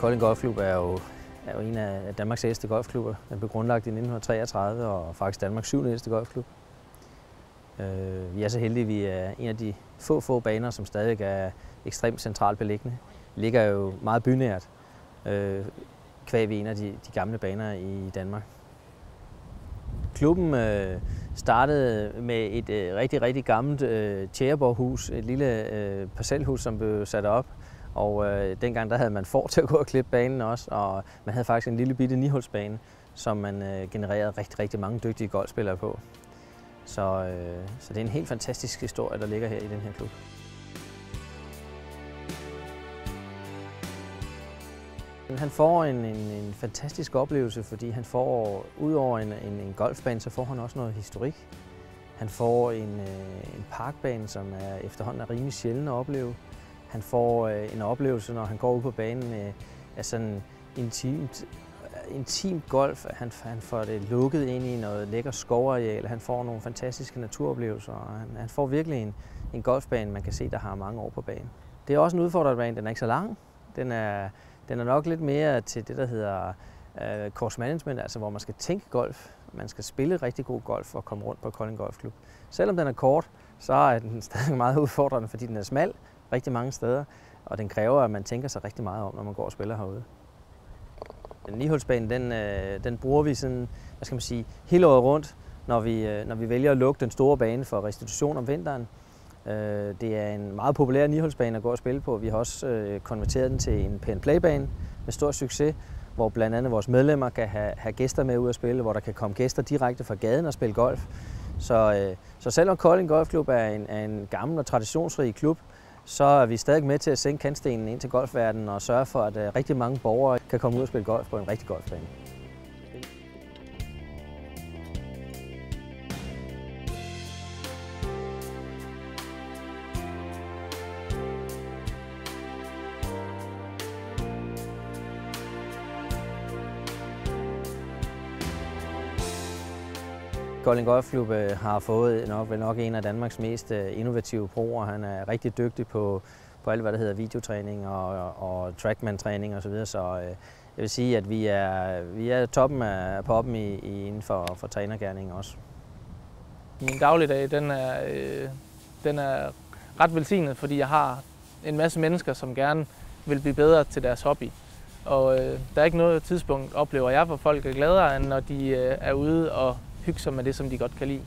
Kolding Golfklub er jo en af Danmarks ældste golfklubber. Den blev grundlagt i 1933 og faktisk Danmarks 7. ældste golfklub. Vi er så heldige, at vi er en af de få baner, som stadig er ekstremt centralt beliggende. Ligger jo meget bynært, kvad vi en af de gamle baner i Danmark. Klubben startede med et rigtig gammelt tjæreborghus, et lille parcelhus, som blev sat op. Og dengang der havde man får til at gå og klippe banen også, og man havde faktisk en lille bitte 9-hulsbane, som man genererede rigtig mange dygtige golfspillere på. Så det er en helt fantastisk historie, der ligger her i den her klub. Han får en fantastisk oplevelse, fordi han får, udover en golfbane, så får han også noget historik. Han får en parkbane, som efterhånden er rimelig sjælden at opleve. Han får en oplevelse, når han går ud på banen af sådan intimt golf. Han får det lukket ind i noget lækker skovareal. Han får nogle fantastiske naturoplevelser. Og han får virkelig en golfbane, man kan se, der har mange år på banen. Det er også en udfordrende bane. Den er ikke så lang. Den er nok lidt mere til det, der hedder course management, altså hvor man skal tænke golf. Man skal spille rigtig god golf for at komme rundt på Kolding Golfklub. Selvom den er kort, så er den stadig meget udfordrende, fordi den er smal rigtig mange steder, og den kræver, at man tænker sig rigtig meget om, når man går og spiller herude. Den 9-hulsbane, den bruger vi sådan, hvad skal man sige, hele året rundt, når vi vælger at lukke den store bane for restitution om vinteren. Det er en meget populær 9-hulsbane at gå og spille på. Vi har også konverteret den til en pen playbane med stor succes, hvor blandt andet vores medlemmer kan have gæster med ud at spille, hvor der kan komme gæster direkte fra gaden og spille golf. Så selvom Kolding Golfklub er en gammel og traditionsrig klub, så er vi stadig med til at sænke kantstenen ind til golfverdenen og sørge for, at rigtig mange borgere kan komme ud og spille golf på en rigtig golfbane. Kolding Golfklub har fået nok en af Danmarks mest innovative proer. Han er rigtig dygtig på alt, hvad der hedder videotræning og trackman-træning osv. Så jeg vil sige, at vi er toppen af poppen inden for trænergerningen også. Min dagligdag den er ret velsignet, fordi jeg har en masse mennesker, som gerne vil blive bedre til deres hobby. Og der er ikke noget tidspunkt, oplever jeg, hvor folk er gladere, end når de er ude og hygge sig med det, som de godt kan lide.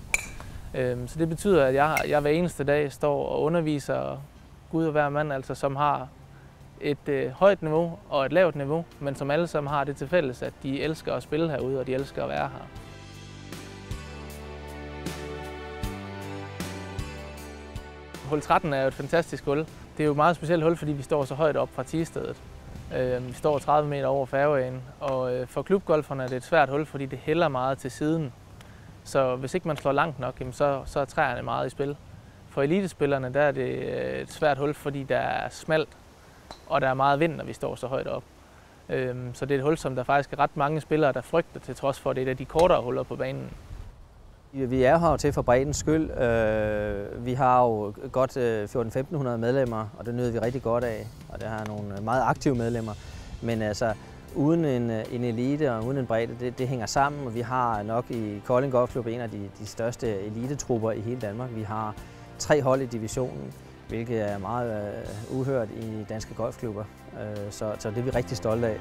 Så det betyder, at jeg hver eneste dag står og underviser Gud og hver mand, altså, som har et højt niveau og et lavt niveau, men som alle sammen har det til fælles, at de elsker at spille herude, og de elsker at være her. Hul 13 er jo et fantastisk hul. Det er jo et meget specielt hul, fordi vi står så højt op fra tee-stedet. Vi står 30 meter over fairwayen, og for klubgolferne er det et svært hul, fordi det hælder meget til siden. Så hvis ikke man slår langt nok, så er træerne meget i spil. For elitespillerne der er det et svært hul, fordi der er smalt, og der er meget vind, når vi står så højt op. Så det er et hul, som der faktisk er ret mange spillere, der frygter, til trods for, at det er et af de kortere huller på banen. Vi er her til for breddens skyld. Vi har jo godt 1400-1500 medlemmer, og det nyder vi rigtig godt af. Og det har nogle meget aktive medlemmer. Men altså, uden en elite og uden en bredde, det hænger sammen. Og vi har nok i Kolding Golfklub en af de største elitetrupper i hele Danmark. Vi har 3 hold i divisionen, hvilket er meget uhørt i danske golfklubber. Så det er vi rigtig stolte af.